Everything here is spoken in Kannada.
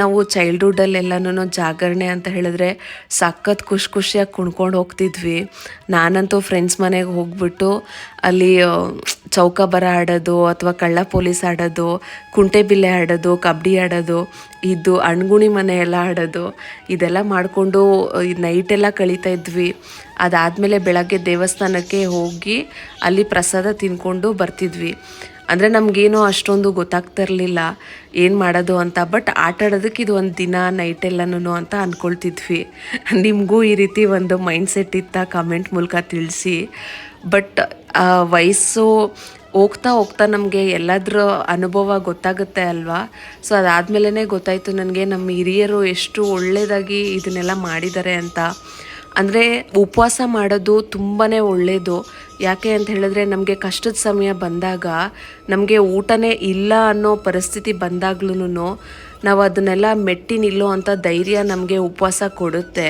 ನಾವು ಚೈಲ್ಡ್ಹುಡ್ಡಲ್ಲೆಲ್ಲನೂ ಜಾಗರಣೆ ಅಂತ ಹೇಳಿದ್ರೆ ಸಖತ್ ಖುಷಿಯಾಗಿ ಕುಣ್ಕೊಂಡು ಹೋಗ್ತಿದ್ವಿ. ನಾನಂತೂ ಫ್ರೆಂಡ್ಸ್ ಮನೆಗೆ ಹೋಗ್ಬಿಟ್ಟು ಅಲ್ಲಿ ಚೌಕಾಬಾರ ಆಡೋದು ಅಥವಾ ಕಳ್ಳ ಪೊಲೀಸ್ ಆಡೋದು, ಕುಂಟೆಬಿಲ್ಲೆ ಆಡೋದು, ಕಬಡ್ಡಿ ಆಡೋದು, ಇದು ಅಣ್ಗುಣಿ ಮನೆ ಎಲ್ಲ ಆಡೋದು, ಇದೆಲ್ಲ ಮಾಡಿಕೊಂಡು ನೈಟೆಲ್ಲ ಕಳೀತಾ ಇದ್ವಿ. ಅದಾದಮೇಲೆ ಬೆಳಗ್ಗೆ ದೇವಸ್ಥಾನಕ್ಕೆ ಹೋಗಿ ಅಲ್ಲಿ ಪ್ರಸಾದ ತಿಂದ್ಕೊಂಡು ಬರ್ತಿದ್ವಿ. ಅಂದರೆ ನಮಗೇನೋ ಅಷ್ಟೊಂದು ಗೊತ್ತಾಗ್ತಿರ್ಲಿಲ್ಲ ಏನು ಮಾಡೋದು ಅಂತ. ಬಟ್ ಆಟ ಆಡೋದಕ್ಕೆ ಇದು ಒಂದು ದಿನ ನೈಟೆಲ್ಲನೂ ಅಂತ ಅಂದ್ಕೊಳ್ತಿದ್ವಿ. ನಿಮಗೂ ಈ ರೀತಿ ಒಂದು ಮೈಂಡ್ಸೆಟ್ ಇತ್ತಾ ಕಮೆಂಟ್ ಮೂಲಕ ತಿಳಿಸಿ. ಬಟ್ ವಯಸ್ಸು ಹೋಗ್ತಾ ಹೋಗ್ತಾ ನಮಗೆ ಎಲ್ಲದರ ಅನುಭವ ಗೊತ್ತಾಗುತ್ತೆ ಅಲ್ವಾ. ಸೊ ಅದಾದಮೇಲೆ ಗೊತ್ತಾಯಿತು ನನಗೆ ನಮ್ಮ ಹಿರಿಯರು ಎಷ್ಟು ಒಳ್ಳೆಯದಾಗಿ ಇದನ್ನೆಲ್ಲ ಮಾಡಿದ್ದಾರೆ ಅಂತ. ಅಂದರೆ ಉಪವಾಸ ಮಾಡೋದು ತುಂಬಾ ಒಳ್ಳೆಯದು. ಯಾಕೆ ಅಂತ ಹೇಳಿದ್ರೆ ನಮಗೆ ಕಷ್ಟದ ಸಮಯ ಬಂದಾಗ, ನಮಗೆ ಊಟನೇ ಇಲ್ಲ ಅನ್ನೋ ಪರಿಸ್ಥಿತಿ ಬಂದಾಗ್ಲೂ ನಾವು ಅದನ್ನೆಲ್ಲ ಮೆಟ್ಟಿ ನಿಲ್ಲೋ ಅಂಥ ಧೈರ್ಯ ನಮಗೆ ಉಪವಾಸ ಕೊಡುತ್ತೆ.